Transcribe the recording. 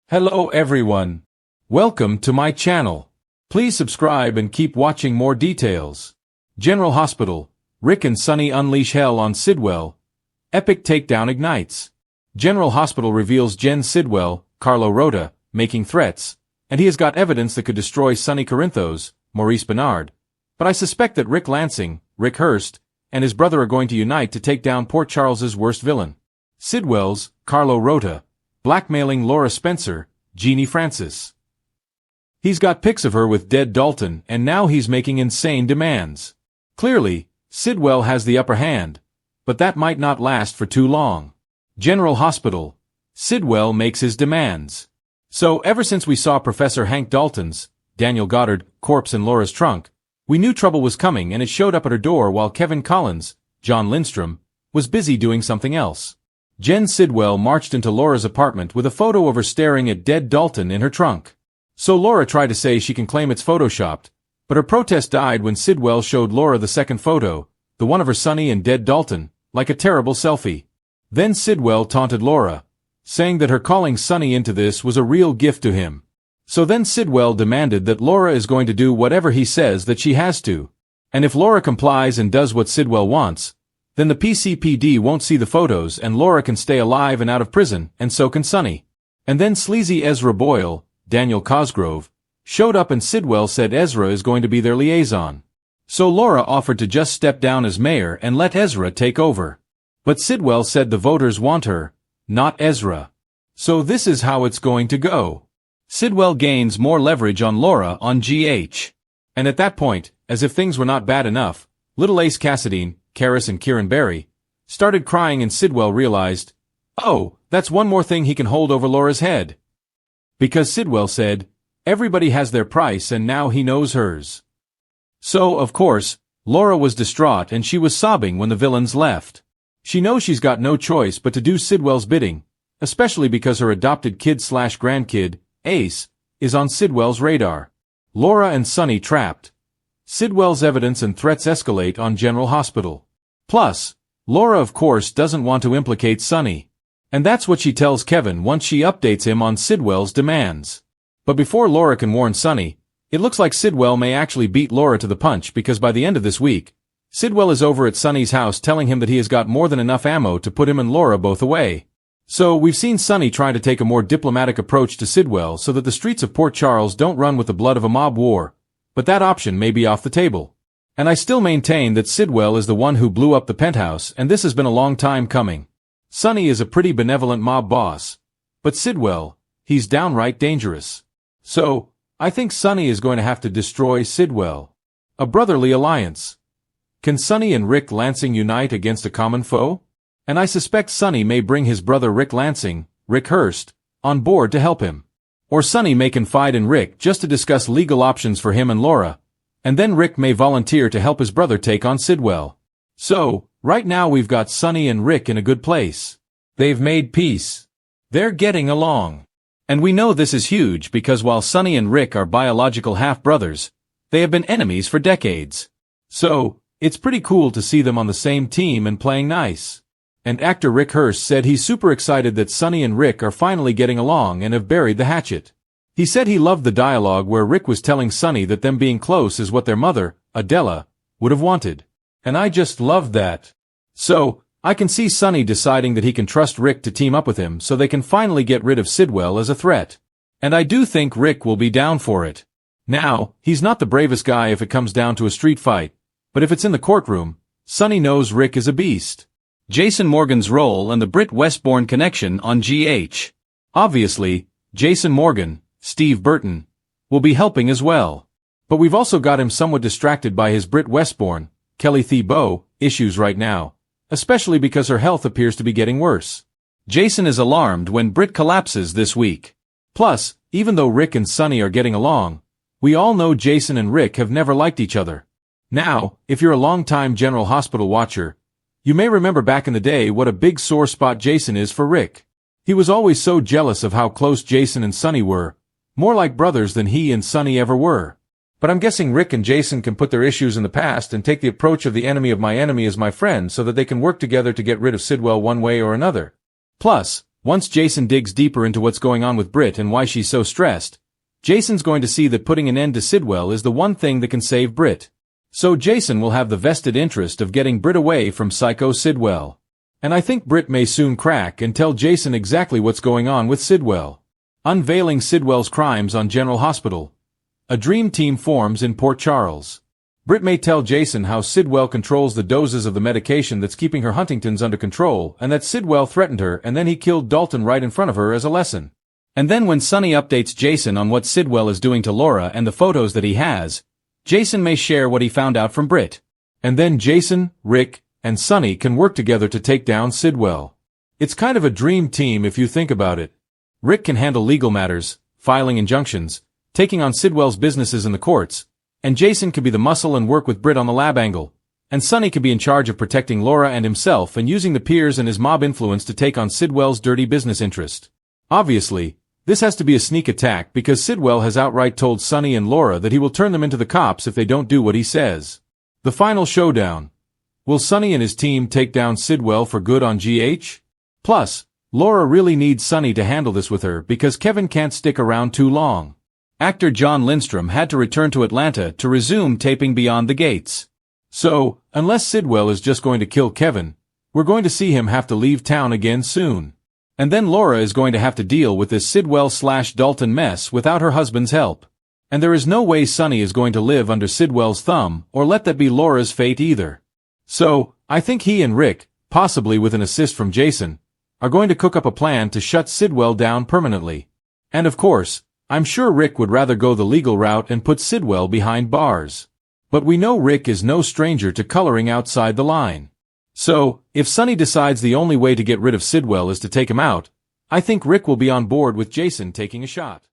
Hello everyone. Welcome to my channel. Please subscribe and keep watching more details. General Hospital. Rick and Sonny unleash hell on Sidwell. Epic takedown ignites. General Hospital reveals Jen Sidwell, Carlo Rota, making threats, and he has got evidence that could destroy Sonny Corinthos, Maurice Bernard. But I suspect that Rick Lansing, Rick Hurst, and his brother are going to unite to take down Port Charles's worst villain. Sidwell's, Carlo Rota, blackmailing Laura Spencer, Jeannie Francis. He's got pics of her with dead Dalton, and now he's making insane demands. Clearly, Sidwell has the upper hand, but that might not last for too long. General Hospital. Sidwell makes his demands. So ever since we saw Professor Hank Dalton's, Daniel Goddard, corpse in Laura's trunk, we knew trouble was coming, and it showed up at her door while Kevin Collins, John Lindstrom, was busy doing something else. Jen Sidwell marched into Laura's apartment with a photo of her staring at dead Dalton in her trunk. So Laura tried to say she can claim it's photoshopped, but her protest died when Sidwell showed Laura the second photo, the one of her Sonny and dead Dalton, like a terrible selfie. Then Sidwell taunted Laura, saying that her calling Sonny into this was a real gift to him. So then Sidwell demanded that Laura is going to do whatever he says that she has to. And if Laura complies and does what Sidwell wants, then the PCPD won't see the photos and Laura can stay alive and out of prison, and so can Sonny. And then sleazy Ezra Boyle, Daniel Cosgrove, showed up and Sidwell said Ezra is going to be their liaison. So Laura offered to just step down as mayor and let Ezra take over. But Sidwell said the voters want her, not Ezra. So this is how it's going to go. Sidwell gains more leverage on Laura on GH. And at that point, as if things were not bad enough, little Ace Cassadine, Karis and Kieran Barry, started crying and Sidwell realized, oh, that's one more thing he can hold over Laura's head. Because Sidwell said, everybody has their price and now he knows hers. So, of course, Laura was distraught and she was sobbing when the villains left. She knows she's got no choice but to do Sidwell's bidding, especially because her adopted kid/grandkid, Ace, is on Sidwell's radar. Laura and Sonny trapped. Sidwell's evidence and threats escalate on General Hospital. Plus, Laura of course doesn't want to implicate Sonny. And that's what she tells Kevin once she updates him on Sidwell's demands. But before Laura can warn Sonny, it looks like Sidwell may actually beat Laura to the punch because by the end of this week, Sidwell is over at Sonny's house telling him that he has got more than enough ammo to put him and Laura both away. So we've seen Sonny trying to take a more diplomatic approach to Sidwell so that the streets of Port Charles don't run with the blood of a mob war, but that option may be off the table. And I still maintain that Sidwell is the one who blew up the penthouse, and this has been a long time coming. Sonny is a pretty benevolent mob boss, but Sidwell, he's downright dangerous. So, I think Sonny is going to have to destroy Sidwell. A brotherly alliance. Can Sonny and Rick Lansing unite against a common foe? And I suspect Sonny may bring his brother Rick Lansing, Rick Hurst, on board to help him. Or Sonny may confide in Rick just to discuss legal options for him and Laura, and then Rick may volunteer to help his brother take on Sidwell. So, right now we've got Sonny and Rick in a good place. They've made peace. They're getting along. And we know this is huge because while Sonny and Rick are biological half-brothers, they have been enemies for decades. So, it's pretty cool to see them on the same team and playing nice. And actor Rick Hurst said he's super excited that Sonny and Rick are finally getting along and have buried the hatchet. He said he loved the dialogue where Rick was telling Sonny that them being close is what their mother, Adela, would have wanted. And I just loved that. So, I can see Sonny deciding that he can trust Rick to team up with him so they can finally get rid of Sidwell as a threat. And I do think Rick will be down for it. Now, he's not the bravest guy if it comes down to a street fight, but if it's in the courtroom, Sonny knows Rick is a beast. Jason Morgan's role and the Britt Westbourne connection on GH. Obviously, Jason Morgan, Steve Burton, will be helping as well. But we've also got him somewhat distracted by his Britt Westbourne, Kelly Thibault, issues right now, especially because her health appears to be getting worse. Jason is alarmed when Britt collapses this week. Plus, even though Rick and Sonny are getting along, we all know Jason and Rick have never liked each other. Now, if you're a long-time General Hospital watcher, you may remember back in the day what a big sore spot Jason is for Rick. He was always so jealous of how close Jason and Sonny were, more like brothers than he and Sonny ever were. But I'm guessing Rick and Jason can put their issues in the past and take the approach of the enemy of my enemy as my friend so that they can work together to get rid of Sidwell one way or another. Plus, Once Jason digs deeper into what's going on with Britt and why she's so stressed, Jason's going to see that putting an end to Sidwell is the one thing that can save Britt. So Jason will have the vested interest of getting Britt away from Psycho Sidwell. And I think Britt may soon crack and tell Jason exactly what's going on with Sidwell. Unveiling Sidwell's crimes on General Hospital. A dream team forms in Port Charles. Britt may tell Jason how Sidwell controls the doses of the medication that's keeping her Huntington's under control and that Sidwell threatened her and then he killed Dalton right in front of her as a lesson. And then when Sonny updates Jason on what Sidwell is doing to Laura and the photos that he has, Jason may share what he found out from Britt. And then Jason, Rick, and Sonny can work together to take down Sidwell. It's kind of a dream team if you think about it. Rick can handle legal matters, filing injunctions, taking on Sidwell's businesses in the courts, and Jason could be the muscle and work with Britt on the lab angle, and Sonny could be in charge of protecting Laura and himself and using the peers and his mob influence to take on Sidwell's dirty business interest. Obviously, this has to be a sneak attack because Sidwell has outright told Sonny and Laura that he will turn them into the cops if they don't do what he says. The final showdown. Will Sonny and his team take down Sidwell for good on GH? Plus, Laura really needs Sonny to handle this with her because Kevin can't stick around too long. Actor John Lindstrom had to return to Atlanta to resume taping Beyond the Gates. So, unless Sidwell is just going to kill Kevin, we're going to see him have to leave town again soon. And then Laura is going to have to deal with this Sidwell/Dalton mess without her husband's help. And there is no way Sonny is going to live under Sidwell's thumb or let that be Laura's fate either. So, I think he and Rick, possibly with an assist from Jason, are going to cook up a plan to shut Sidwell down permanently. And of course, I'm sure Rick would rather go the legal route and put Sidwell behind bars. But we know Rick is no stranger to coloring outside the line. So, if Sonny decides the only way to get rid of Sidwell is to take him out, I think Rick will be on board with Jason taking a shot.